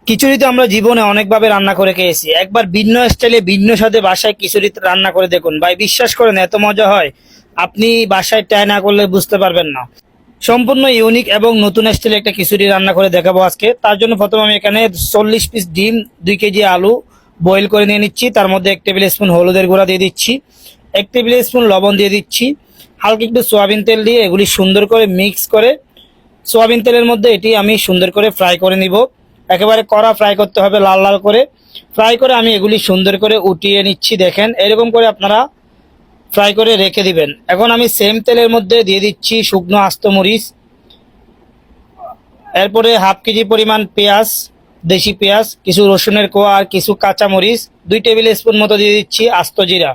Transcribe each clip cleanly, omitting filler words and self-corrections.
খিচুড়ি তো আমরা জীবনে অনেকভাবে রান্না করে খেয়েছি। একবার ভিন্ন স্টাইলে ভিন্ন স্বাদে বাসায় খিচুড়ি রান্না করে দেখুন ভাই, বিশ্বাস করেন এত মজা হয় আপনি বাসায় ট্রাই না করলে বুঝতে পারবেন না। সম্পূর্ণ ইউনিক এবং নতুন স্টাইলে একটা খিচুড়ি রান্না করে দেখাবো আজকে। তার জন্য প্রথমে আমি এখানে 40 পিস ডিম, 2 কেজি আলু বয়েল করে নিয়ে নিচ্ছি। তার মধ্যে 1 টেবিল স্পুন হলুদের গুঁড়া দিয়ে দিচ্ছি, 1 টেবিল স্পুন লবণ দিয়ে দিচ্ছি, হালকা একটু সয়াবিন তেল দিয়ে এগুলি সুন্দর করে মিক্স করে সোয়াবিন তেলের মধ্যে এটি আমি সুন্দর করে ফ্রাই করে নিব। একেবারে কড়া ফ্রাই করতে হবে, লাল লাল করে ফ্রাই করে আমি এগুলি সুন্দর করে উঠিয়ে নিচ্ছি। দেখেন এরকম করে আপনারা ফ্রাই করে রেখে দিবেন। এখন আমি সেম তেলের মধ্যে দিয়ে দিচ্ছি শুকনো আস্ত মরিচ, এরপরে 1/2 কেজি পরিমাণ পেঁয়াজ, দেশি পেঁয়াজ, কিছু রসুনের কোয়া আর কিছু কাঁচা মরিচ, 2 টেবিল স্পুন মতো দিয়ে দিচ্ছি আস্ত জিরা,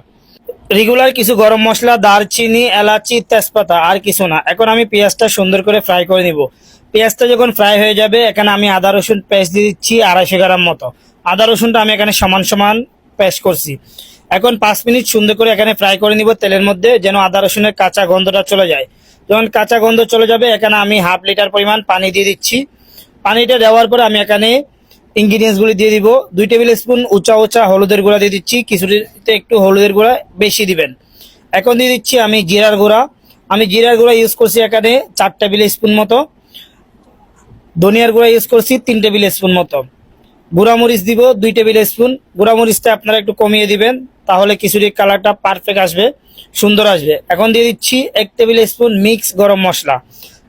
রেগুলার কিছু গরম মশলা, দারচিনি, এলাচি, তেজপাতা, আর কিছু না। এখন আমি পেঁয়াজটা সুন্দর করে ফ্রাই করে নিব। পেঁয়াজটা যখন ফ্রাই হয়ে যাবে এখানে আমি আদা রসুন পেস্ট দিয়ে দিচ্ছি 250 গ্রাম মতো। আদা রসুনটা আমি এখানে সমান সমান পেস্ট করছি। এখন 5 মিনিট সুন্দর করে এখানে ফ্রাই করে নিব তেলের মধ্যে, যেন আদা রসুনের কাঁচা গন্ধটা চলে যায়। যখন কাঁচা গন্ধ চলে যাবে এখানে আমি 1/2 লিটার পরিমাণ পানি দিয়ে দিচ্ছি। পানিটা দেওয়ার পরে আমি এখানে ইনগ্রিডিয়েন্টসগুলি দিয়ে দিব। 2 টেবিল স্পুন উঁচা উঁচা হলুদের গুঁড়া দিয়ে দিচ্ছি, কিছুটিতে একটু হলুদের গুঁড়া বেশি দিবেন। এখন দিয়ে দিচ্ছি আমি জিরার গুঁড়া। আমি জিরার গুঁড়া ইউজ করছি এখানে 4 টেবিল স্পুন মতো। ধনিয়ার গুঁড়া ইউজ করছি 3 টেবিল স্পুন মতো। গুঁড়ামরিচ দিব 2 টেবিল স্পুন। গুঁড়ামরিচটা আপনারা একটু কমিয়ে দিবেন, তাহলে খিচুড়ির কালারটা পারফেক্ট আসবে, সুন্দর আসবে। এখন দিয়ে দিচ্ছি 1 টেবিল স্পুন মিক্স গরম মশলা,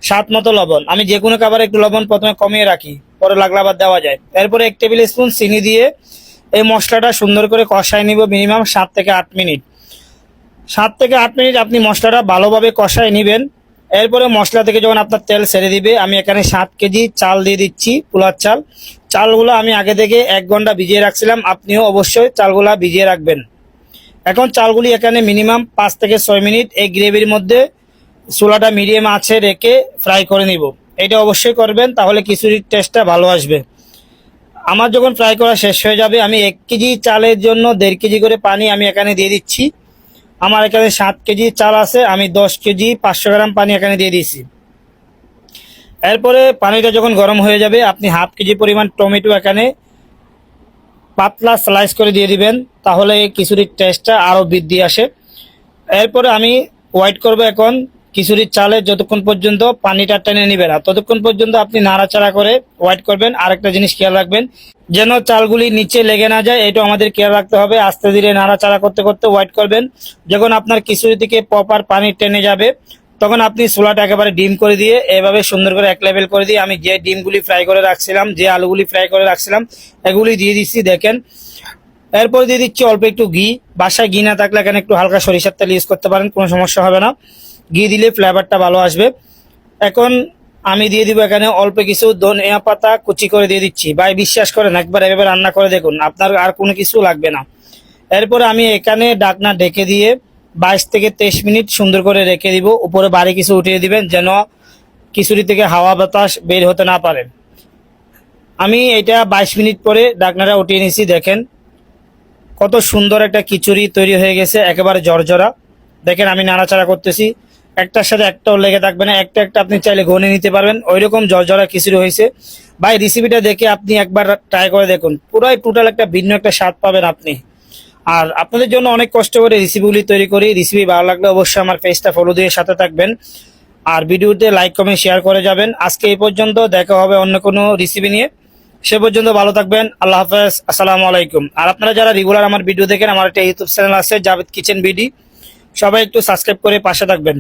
স্বাদ মতো লবণ। আমি যে কোনো খাবারে একটু লবণ প্রথমে কমিয়ে রাখি, পরে লাগলে আবার দেওয়া যায়। এরপরে 1 টেবিল স্পুন চিনি দিয়ে এই মশলাটা সুন্দর করে কষায় নিব মিনিমাম 7 থেকে 8 মিনিট। 7 থেকে 8 মিনিট আপনি মশলাটা ভালোভাবে কষায় নেবেন। এরপরে মশলা থেকে যখন আপনার তেল ছেড়ে দিবে আমি এখানে 7 কেজি চাল দিয়ে দিচ্ছি, পোলার চাল। চালগুলো আমি আগে থেকে 1 ঘন্টা ভিজিয়ে রাখছিলাম, আপনিও অবশ্যই চালগুলা ভিজিয়ে রাখবেন। এখন চালগুলি এখানে মিনিমাম 5 থেকে 6 মিনিট এই গ্রেভির মধ্যে চুলাটা মিডিয়াম আঁচে রেখে ফ্রাই করে নিব। এটা অবশ্যই করবেন, তাহলে খিচুড়ির টেস্টটা ভালো আসবে। আমার যখন ফ্রাই করা শেষ হয়ে যাবে আমি 1 কেজি চালের জন্য 1.5 কেজি করে পানি আমি এখানে দিয়ে দিচ্ছি। আমার এখানে 7 কেজি চাল আছে, আমি 10 কেজি 500 গ্রাম পানি এখানে দিয়ে দিয়েছি। এরপরে পানিটা যখন গরম হয়ে যাবে আপনি 1/2 কেজি পরিমাণ টমেটো এখানে পাতলা স্লাইস করে দিয়ে দিবেন, তাহলে এই খিচুড়ির টেস্টটা আরও বৃদ্ধি আসে। এরপরে আমি ওয়েট করব এখন খিচুড়ির চালে যতক্ষণ পর্যন্ত পানিটা টেনে নিবে না ততক্ষণ পর্যন্ত আপনি নাড়াচাড়া করে ওয়েট করবেন। আরেকটা জিনিস খেয়াল রাখবেন যেন চালগুলি নিচে লেগে না যায়, এটা আমাদের খেয়াল রাখতে হবে। আস্তে ধীরে নাড়াচাড়া করতে করতে ওয়েট করবেন। যখন আপনার খিচুড়ি থেকে প্রপার পানি টেনে যাবে তখন আপনি চুলাটা একেবারে ডিম করে দিয়ে এভাবে সুন্দর করে এক লেভেল করে দিয়ে আমি যে ডিমগুলি ফ্রাই করে রাখছিলাম, যে আলুগুলি ফ্রাই করে রাখছিলাম এগুলি দিয়ে দিচ্ছি। দেখেন এরপর দিয়ে দিচ্ছি অল্প একটু ঘি। বাসায় ঘি না থাকলে এখানে একটু হালকা সরিষার তেল ইউজ করতে পারেন, কোনো সমস্যা হবে না। ঘি দিলে ফ্লেভারটা ভালো আসবে। এখন আমি দিয়ে দিব এখানে অল্প কিছু ধনিয়া পাতা কুচি করে দিয়ে দিচ্ছি। ভাই বিশ্বাস করেন একবার এভাবে রান্না করে দেখুন, আপনার আর কোনো কিছু লাগবে না। এরপরে আমি এখানে ঢাকনা ঢেকে দিয়ে 22 থেকে 23 মিনিট সুন্দর করে রেখে দিব। উপরে বাড়ি কিছু উঠিয়ে দিবেন যেন খিচুড়ি থেকে হাওয়া বাতাস বের হতে না পারে। আমি এটা 22 মিনিট পরে ঢাকনাটা উঠিয়ে নিয়েছি। দেখেন কত সুন্দর একটা খিচুড়ি তৈরি হয়ে গেছে, একেবারে ঝরঝরা। দেখেন আমি নাড়াচাড়া করতেছি, একটার সাথে একটাও লেগে থাকবে না, একটা একটা আপনি চাইলে ঘনে নিতে পারবেন, ওইরকম ঝরঝরা খিচুড়ি হয়েছে। ভাই রেসিপিটা দেখে আপনি একবার ট্রাই করে দেখুন, পুরাই টোটাল একটা ভিন্ন একটা স্বাদ পাবেন আপনি। আর আপনাদের জন্য অনেক কষ্ট করে রেসিপিগুলি তৈরি করি। রেসিপি ভালো লাগলে অবশ্যই আমার পেজটা ফলো দিয়ে সাথে থাকবেন, আর ভিডিওতে লাইক কমেন্ট শেয়ার করে যাবেন। আজকে এই পর্যন্ত, দেখা হবে অন্য কোনো রেসিপি নিয়ে। সে পর্যন্ত ভালো থাকবেন, আল্লাহ হাফেজ, আসসালামু আলাইকুম। আর আপনারা যারা রেগুলার আমার ভিডিও দেখেন, আমার একটা ইউটিউব চ্যানেল আছে জাভেদ কিচেন বিডি, সবাই একটু সাবস্ক্রাইব করে পাশে থাকবেন।